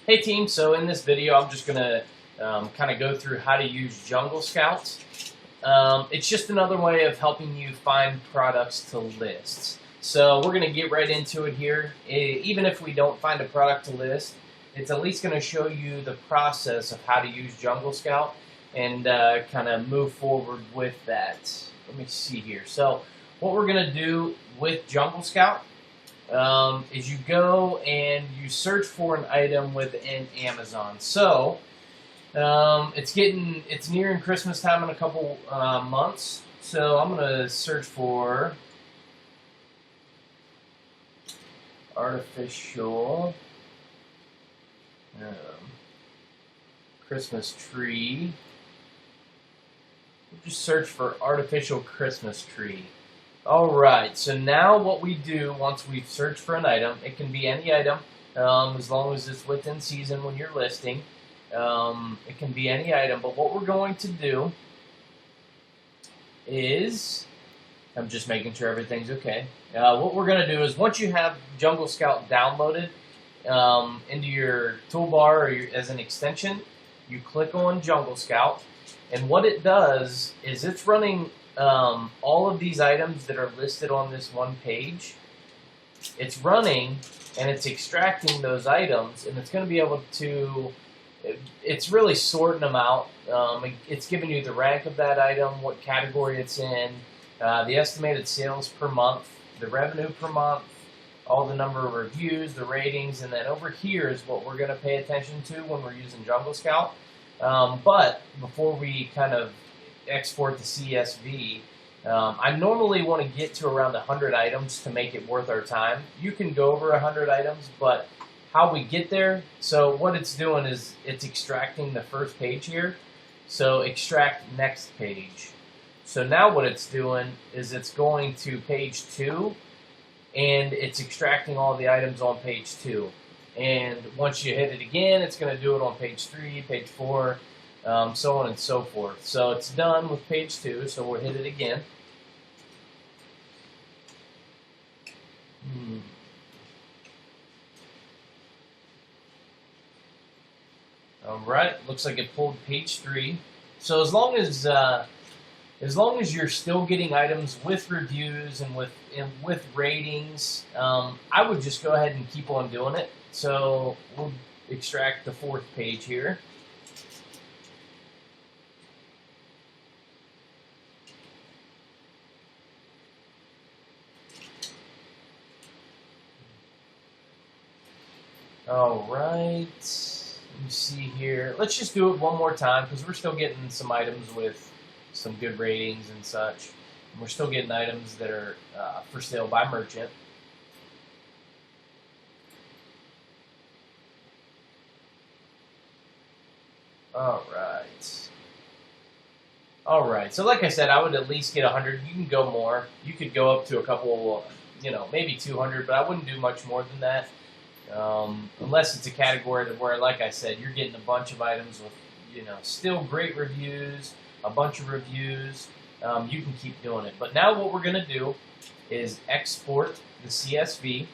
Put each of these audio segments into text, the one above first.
Hey team, so in this video I'm just going to kind of go through how to use Jungle Scout. It's just another way of helping you find products to list. So we're going to get right into it here. Even if we don't find a product to list, it's at least going to show you the process of how to use Jungle Scout and kind of move forward with that. Let me see here. So what we're going to do with Jungle Scout is you go and you search for an item within Amazon. So it's nearing Christmas time in a couple months. So I'm gonna search for artificial Christmas tree. We'll just search for artificial Christmas tree. Alright, so now what we do once we've searched for an item, it can be any item, as long as it's within season when you're listing. It can be any item, but what we're going to do is, I'm just making sure everything's okay. What we're going to do is once you have Jungle Scout downloaded into your toolbar or as an extension, you click on Jungle Scout, and what it does is it's running all of these items that are listed on this one page. It's running and it's extracting those items, and it's going to be able to, it's really sorting them out. It's giving you the rank of that item, what category it's in, the estimated sales per month, the revenue per month, all the number of reviews, the ratings, and then over here is what we're going to pay attention to when we're using Jungle Scout. But before we kind of export the CSV, I normally want to get to around 100 items to make it worth our time. You can go over 100 items, but how we get there, so what it's doing is it's extracting the first page here. So extract next page. So now what it's doing is it's going to page 2, and it's extracting all the items on page 2. And once you hit it again, it's going to do it on page 3, page 4, so on and so forth. So it's done with page 2, so we'll hit it again. Alright, looks like it pulled page 3. So as long as you're still getting items with reviews and with ratings, I would just go ahead and keep on doing it. So we'll extract the 4th page here. Alright, let me see here. Let's just do it one more time because we're still getting some items with some good ratings and such. And we're still getting items that are for sale by merchant. Alright, so like I said, I would at least get 100. You can go more. You could go up to a couple, maybe 200, but I wouldn't do much more than that. Unless it's a category where, like I said, you're getting a bunch of items with, still great reviews, a bunch of reviews, you can keep doing it. But now what we're going to do is export the CSV.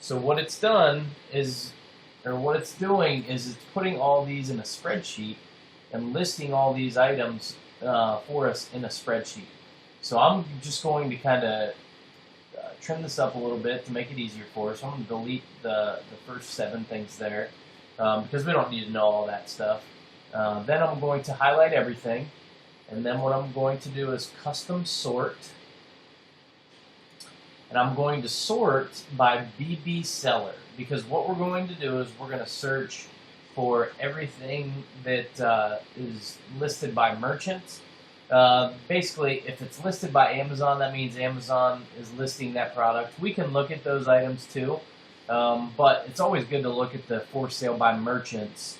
So what it's done is, or what it's doing is it's putting all these in a spreadsheet and listing all these items for us in a spreadsheet. So I'm just going to kind of trim this up a little bit to make it easier for us. So I'm going to delete the first 7 things there because we don't need to know all that stuff. Then I'm going to highlight everything, and then what I'm going to do is custom sort, and I'm going to sort by BB seller, because what we're going to do is we're going to search for everything that is listed by merchants. Basically, if it's listed by Amazon, that means Amazon is listing that product. We can look at those items too, but it's always good to look at the for sale by merchants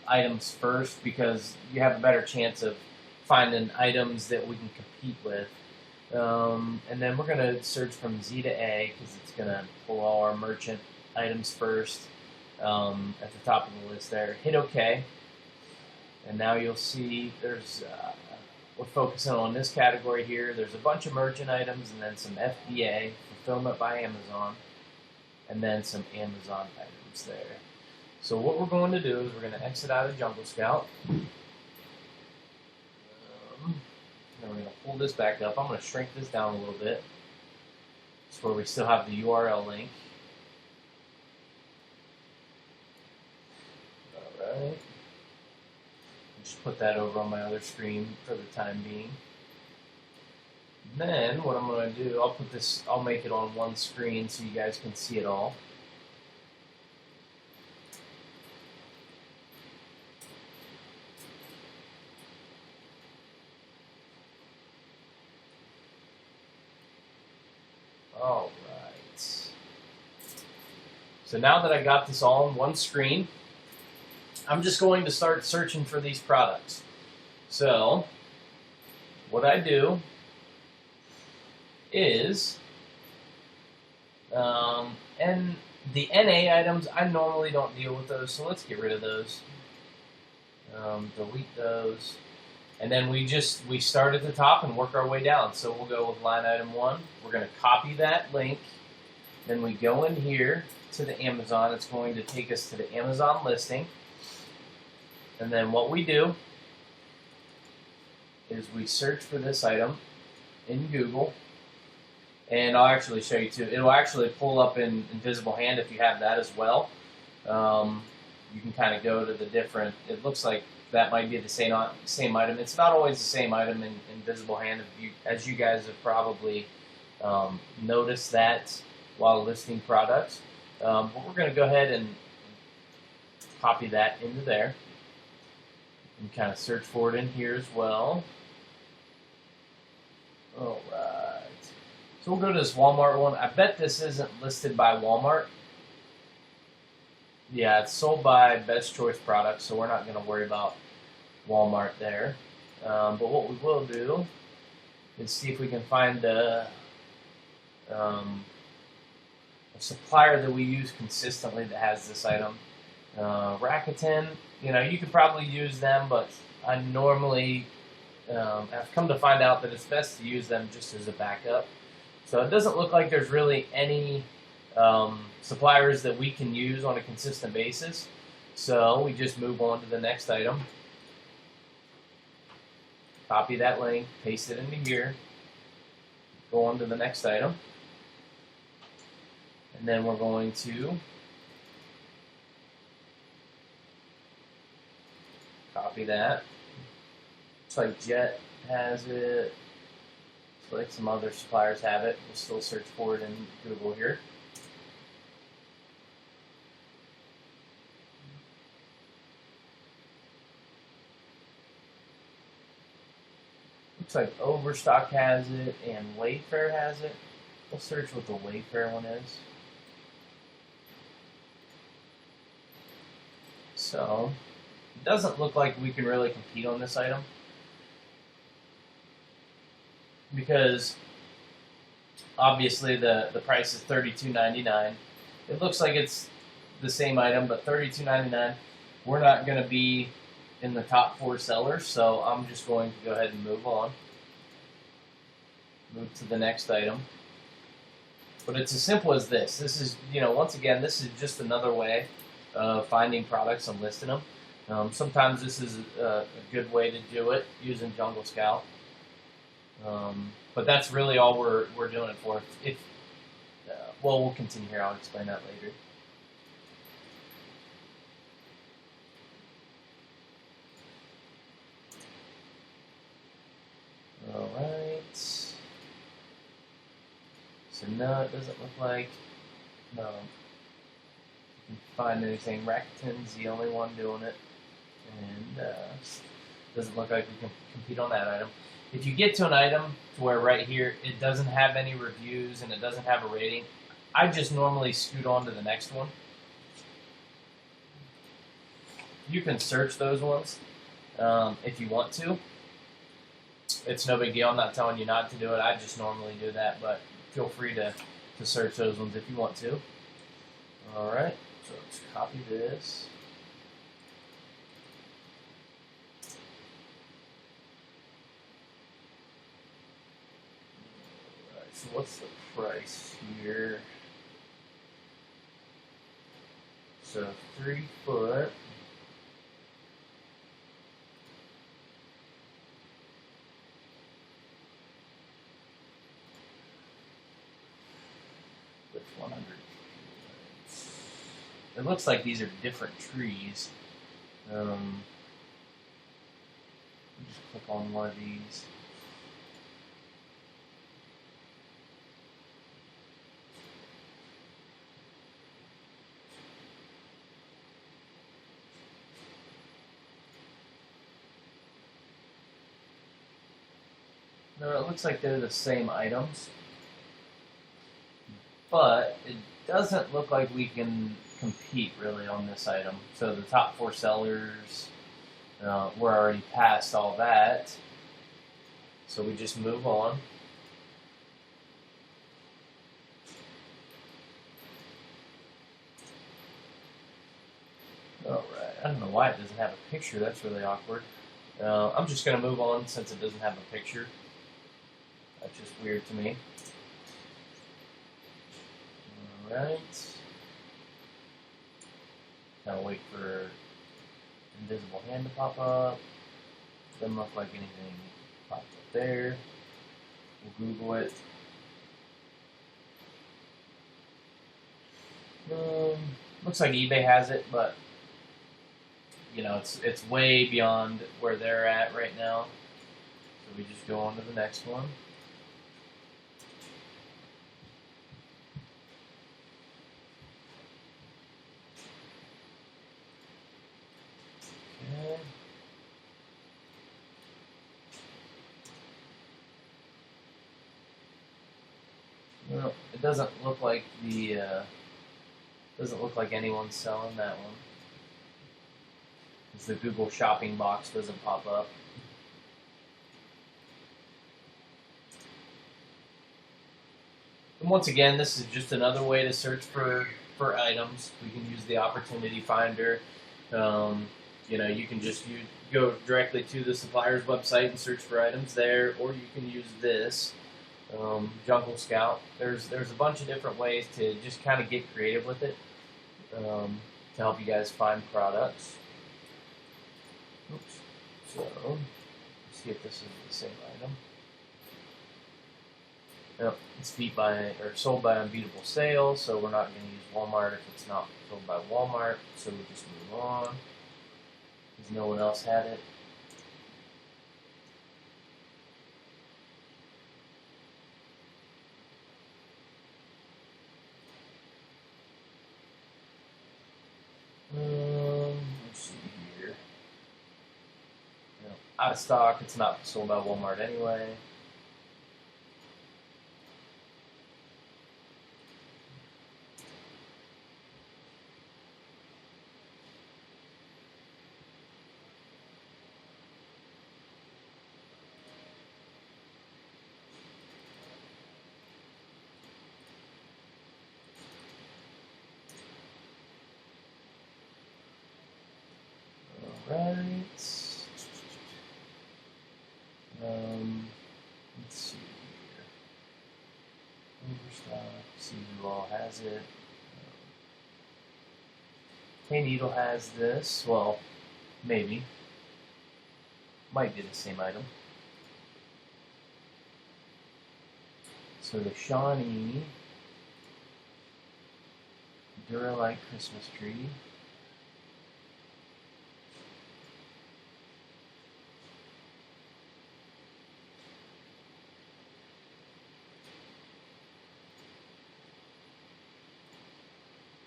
items first, because you have a better chance of finding items that we can compete with. And then we're going to search from Z to A because it's going to pull all our merchant items first at the top of the list there. Hit OK. And now you'll see there's, we're focusing on this category here. There's a bunch of merchant items and then some FBA, Fulfillment by Amazon. and then some Amazon items there. So what we're going to do is we're going to exit out of Jungle Scout. Then we're going to pull this back up. I'm going to shrink this down a little bit. It's where we still have the URL link. Alright. Just put that over on my other screen for the time being. Then what I'm going to do, I'll make it on one screen so you guys can see it all. Alright. So now that I got this all on one screen, I'm just going to start searching for these products. So what I do is, and the NA items, I normally don't deal with those, so let's get rid of those. Delete those. And then we start at the top and work our way down. So we'll go with line item 1. We're going to copy that link. Then we go in here to the Amazon. It's going to take us to the Amazon listing. And then what we do is we search for this item in Google. And I'll actually show you too. It'll actually pull up in Invisible Hand if you have that as well. You can kind of go to the different, it looks like that might be the same item. It's not always the same item in Invisible Hand, as you guys have probably noticed that while listing products. But we're going to go ahead and copy that into there and kind of search for it in here as well. All right. So we'll go to this Walmart one. I bet this isn't listed by Walmart. Yeah, it's sold by Best Choice Products, so we're not going to worry about Walmart there. But what we will do is see if we can find a supplier that we use consistently that has this item. Rakuten, you could probably use them, but I normally have come to find out that it's best to use them just as a backup. So it doesn't look like there's really any suppliers that we can use on a consistent basis. So we just move on to the next item. Copy that link, paste it into here, go on to the next item. And then we're going to copy that. Looks like Jet has it. Looks like some other suppliers have it. We'll still search for it in Google here. Looks like Overstock has it and Wayfair has it. We'll search what the Wayfair one is. So, it doesn't look like we can really compete on this item, because obviously the price is $32.99. It looks like it's the same item, but $32.99. We're not going to be in the top 4 sellers, so I'm just going to go ahead and move on. Move to the next item. But it's as simple as this. This is, once again, this is just another way of finding products and listing them. Sometimes this is a good way to do it using Jungle Scout. But that's really all we're doing it for. Well, we'll continue here. I'll explain that later. All right. So no, it doesn't look like. No. You can find anything. Rakuten's the only one doing it, and doesn't look like we can compete on that item. If you get to an item to where right here it doesn't have any reviews and it doesn't have a rating, I just normally scoot on to the next one. You can search those ones if you want to. It's no big deal. I'm not telling you not to do it. I just normally do that, but feel free to search those ones if you want to. All right, so let's copy this. All right, so what's the price here? So 3 foot. With 100. It looks like these are different trees. Just click on one of these. No, it looks like they're the same items, but it doesn't look like we can compete really on this item. So the top 4 sellers, we're already past all that. So we just move on. Alright, I don't know why it doesn't have a picture, that's really awkward. I'm just going to move on since it doesn't have a picture. That's just weird to me. Alright. Now wait for invisible hand to pop up. Doesn't look like anything popped up there. We'll Google it. Looks like eBay has it, but you know it's way beyond where they're at right now. So we just go on to the next one. Okay. Well, it doesn't look like anyone's selling that one. Because the Google shopping box doesn't pop up. And once again, this is just another way to search for items. We can use the opportunity finder. You know, you can just go directly to the supplier's website and search for items there, or you can use this. Jungle Scout. There's a bunch of different ways to just kind of get creative with it to help you guys find products. Oops. So, let's see if this is the same item. Nope, it's sold by Unbeatable Sale, so we're not going to use Walmart if it's not sold by Walmart. So we just move on because no one else had it. Let's see here. Out of stock. It's not sold by Walmart anyway. Right. Let's see here. Overstock. See who all has it. K-Needle has this. Well, maybe. Might be the same item. So the Shawnee Duralite Christmas tree.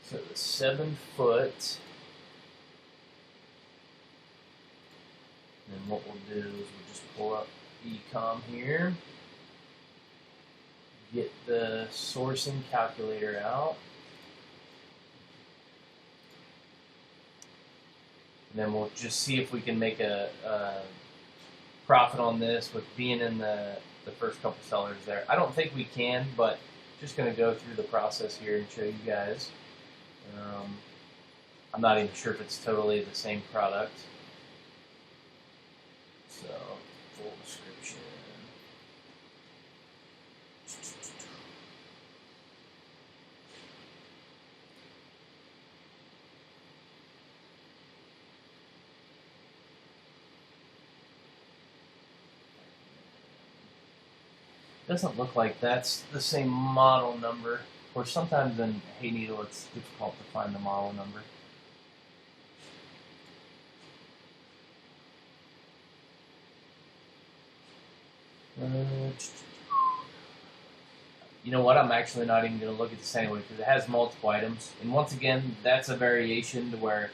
So the 7 foot, and what we'll do is we'll just pull up Ecom here, get the sourcing calculator out, and then we'll just see if we can make a profit on this with being in the first couple sellers there. I don't think we can, but just going to go through the process here and show you guys. I'm not even sure if it's totally the same product. So, full description. Doesn't look like that's the same model number. Of course, sometimes in Hayneedle it's difficult to find the model number. You know what? I'm actually not even going to look at this anyway because it has multiple items. And once again, that's a variation to where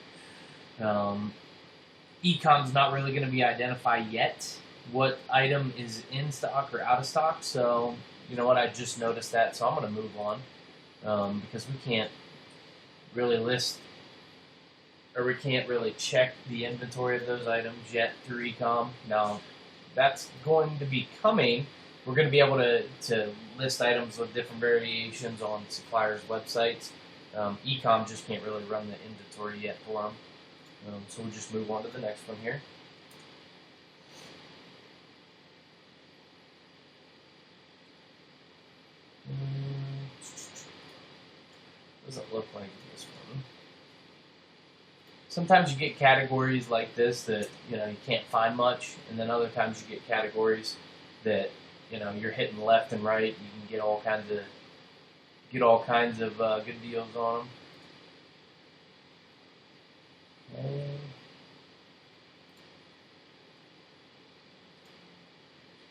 Ecom's not really going to be identified yet what item is in stock or out of stock. So, you know what? I just noticed that, so I'm going to move on because we can't really list or we can't really check the inventory of those items yet through Ecom. Now, that's going to be coming. We're going to be able to list items with different variations on suppliers' websites. Ecom just can't really run the inventory yet for them. So we'll just move on to the next one here. Doesn't look like this one. Sometimes you get categories like this that you can't find much, and then other times you get categories that you're hitting left and right. You can get all kinds of good deals on them.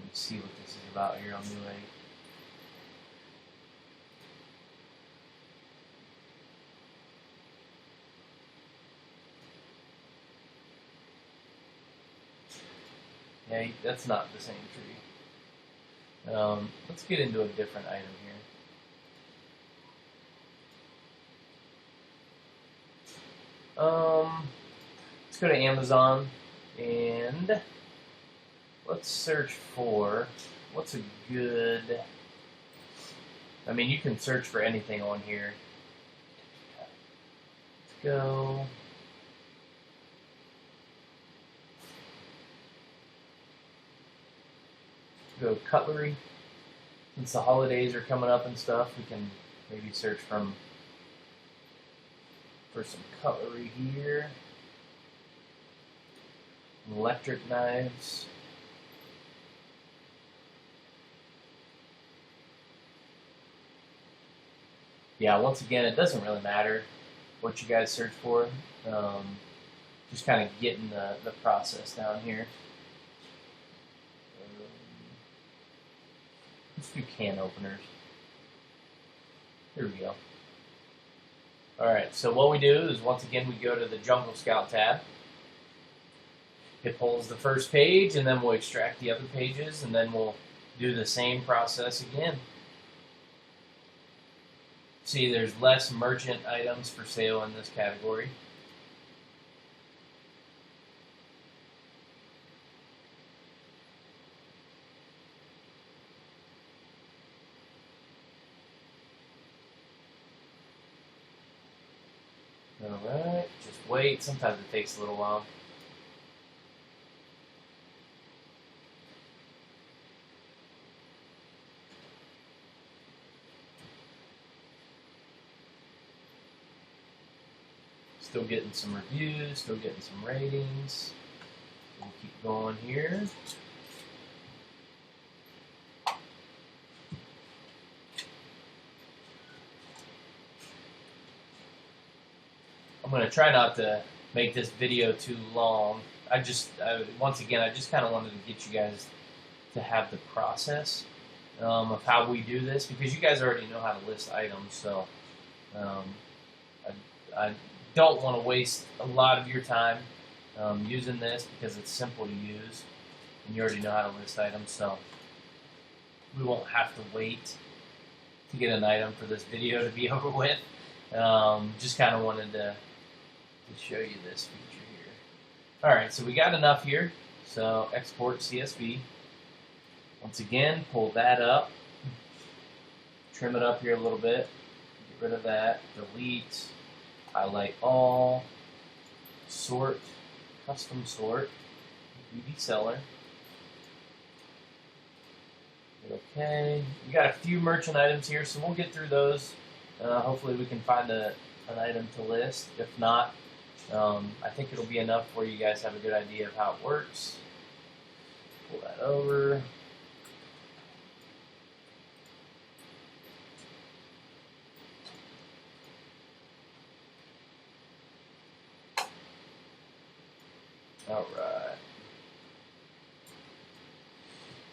Let's see what this is about here on Newegg. Yeah, that's not the same tree. Let's get into a different item here. Let's go to Amazon and let's search for what's a good. I mean, you can search for anything on here. Let's go. Go cutlery. Since the holidays are coming up and stuff, we can maybe search for some cutlery here. Electric knives. Yeah, once again, it doesn't really matter what you guys search for. Just kind of getting the process down here. Let's do can openers. Here we go. Alright, so what we do is once again we go to the Jungle Scout tab. It pulls the first page and then we'll extract the other pages and then we'll do the same process again. See, there's less merchant items for sale in this category. Alright, just wait. Sometimes it takes a little while. Still getting some reviews, still getting some ratings. We'll keep going here. I'm going to try not to make this video too long. Once again, I just kind of wanted to get you guys to have the process of how we do this because you guys already know how to list items. So I don't want to waste a lot of your time using this because it's simple to use and you already know how to list items. So we won't have to wait to get an item for this video to be over with. Just kind of wanted to show you this feature here. Alright, so we got enough here. So export CSV. Once again, pull that up. Trim it up here a little bit. Get rid of that. Delete. Highlight all. Sort. Custom sort. BD seller. Okay. We got a few merchant items here, so we'll get through those. Hopefully we can find an item to list. If not, I think it'll be enough for you guys to have a good idea of how it works. Pull that over. All right.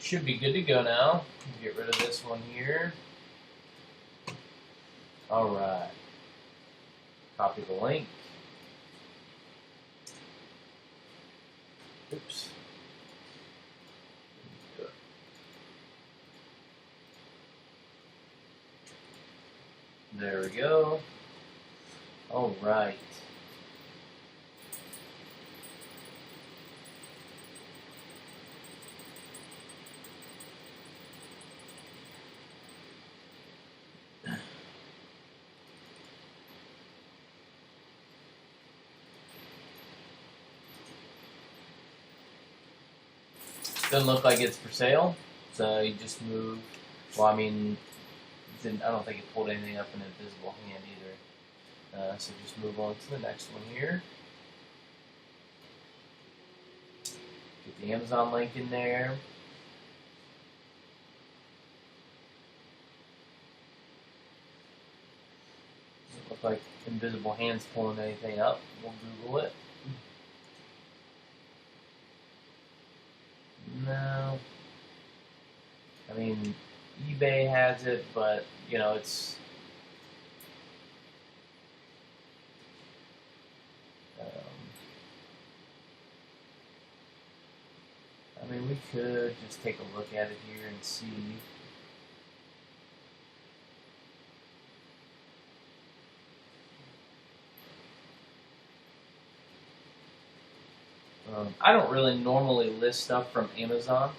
Should be good to go now. Get rid of this one here. All right. Copy the link. Oops. There we go. All right. Doesn't look like it's for sale, so you just move. Well, I mean, I don't think it pulled anything up in invisible hand either. So just move on to the next one here. Get the Amazon link in there. Doesn't look like invisible hand's pulling anything up. We'll Google it. No. I mean, eBay has it, but, you know, it's... I mean, we could just take a look at it here and see. I don't really normally list stuff from Amazon.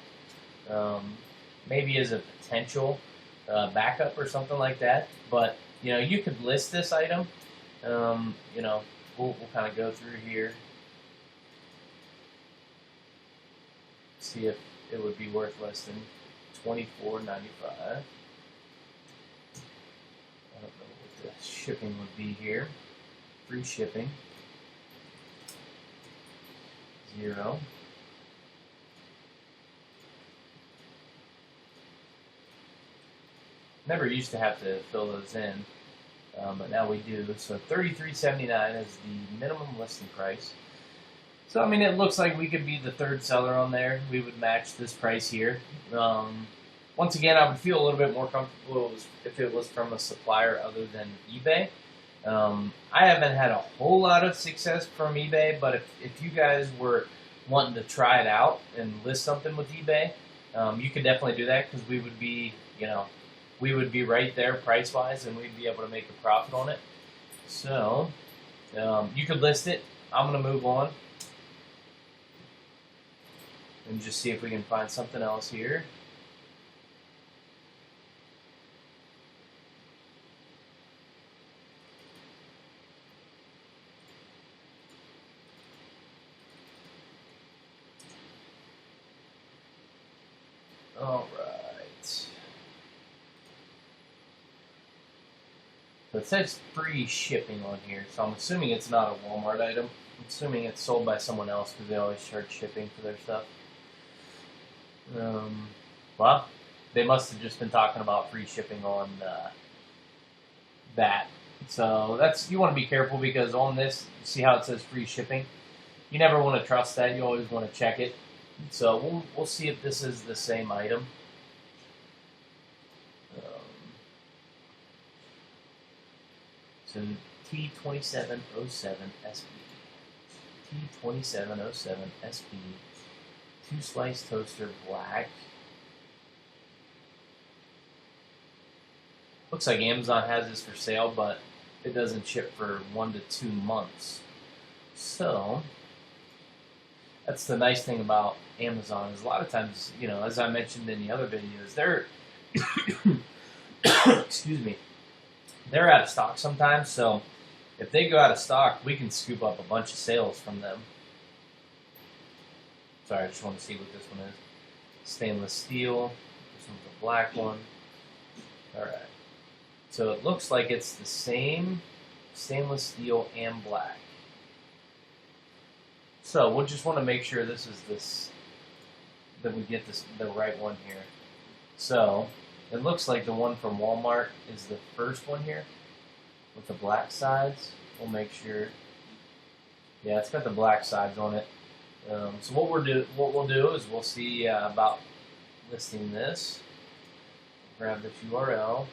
Maybe as a potential backup or something like that. But, you know, you could list this item. You know, we'll kind of go through here. See if it would be worth less than $24.95. I don't know what the shipping would be here. Free shipping. 0. Never used to have to fill those in, but now we do. So $33.79 is the minimum listing price. So, I mean, it looks like we could be the third seller on there. We would match this price here. Once again, I would feel a little bit more comfortable if it was from a supplier other than eBay. I haven't had a whole lot of success from eBay, but if you guys were wanting to try it out and list something with eBay, you could definitely do that because we would be, you know, we would be right there price-wise and we'd be able to make a profit on it. So, you could list it. I'm going to move on and just see if we can find something else here. All right. So it says free shipping on here, so I'm assuming it's not a Walmart item. I'm assuming it's sold by someone else because they always charge shipping for their stuff. Well, they must have just been talking about free shipping on that. So that's, you want to be careful because on this, see how it says free shipping? You never want to trust that. You always want to check it. So we'll see if this is the same item. So T2707 SP. T2707 SP. 2-slice toaster black. Looks like Amazon has this for sale, but it doesn't ship for 1 to 2 months. So that's the nice thing about Amazon is a lot of times, you know, as I mentioned in the other videos, they're excuse me, they're out of stock sometimes. So if they go out of stock, we can scoop up a bunch of sales from them. Sorry, I just want to see what this one is. Stainless steel. This one's a black one. All right. So it looks like it's the same stainless steel and black. So we'll just want to make sure this is that we get the right one here. So it looks like the one from Walmart is the first one here with the black sides. We'll make sure. Yeah, it's got the black sides on it. So what we'll do is we'll see about listing this. Grab this URL.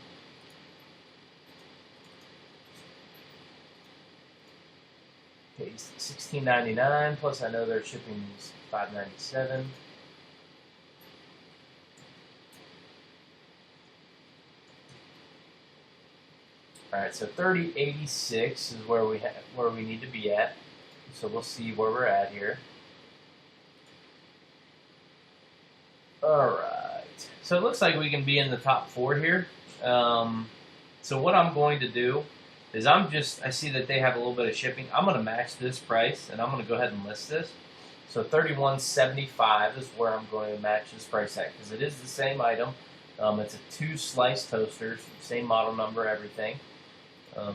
Okay, $16.99 plus I know their shipping is $5.97. All right, so 3086 is where we need to be at. So we'll see where we're at here. All right. So it looks like we can be in the top 4 here. So what I'm going to do is I see that they have a little bit of shipping. I'm going to match this price, and I'm going to go ahead and list this. So $31.75 is where I'm going to match this price at, because it is the same item. It's a 2-slice toaster, same model number, everything.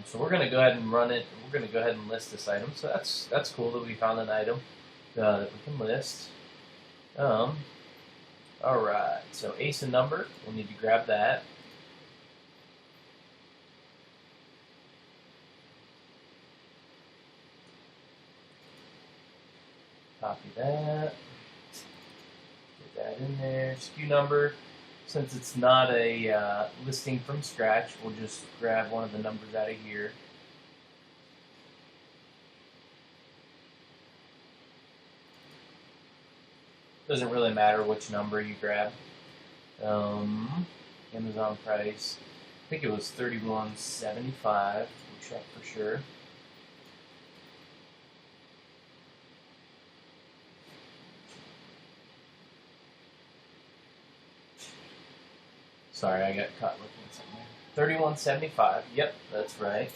So we're going to go ahead and run it. We're going to go ahead and list this item. So that's cool that we found an item that we can list. All right. So ASIN number, we'll need to grab that. Copy that. Get that in there. SKU number. Since it's not a listing from scratch, we'll just grab one of the numbers out of here. Doesn't really matter which number you grab. Amazon price. I think it was $31.75. We'll check for sure. Sorry, I got caught looking at something there. $31.75. Yep, that's right.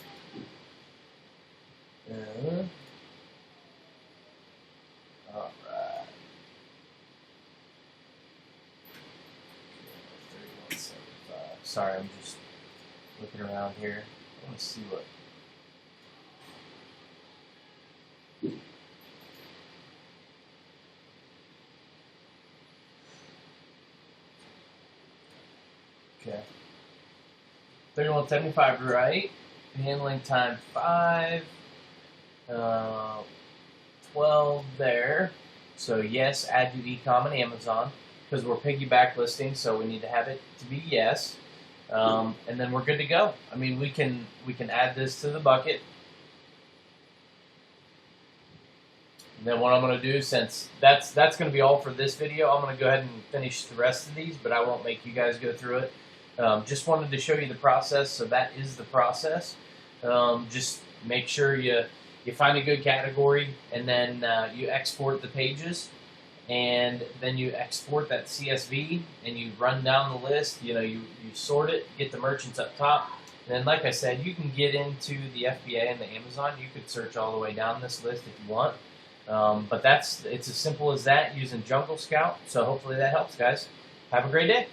All right. $31.75. Sorry, I'm just looking around here. I want to see what. Okay. $31.75, right? Handling time 5. 12 there. So yes, add to e-com and Amazon, because we're piggyback listing, so we need to have it to be yes. And then we're good to go. I mean, we can add this to the bucket. And then what I'm going to do, since that's going to be all for this video, I'm going to go ahead and finish the rest of these, but I won't make you guys go through it. Just wanted to show you the process, so that is the process. Just make sure you find a good category, and then you export the pages, and then you export that CSV, and you run down the list. You sort it, get the merchants up top, and then, like I said, you can get into the FBA and the Amazon. You could search all the way down this list if you want, but it's as simple as that using Jungle Scout. So hopefully that helps, guys. Have a great day.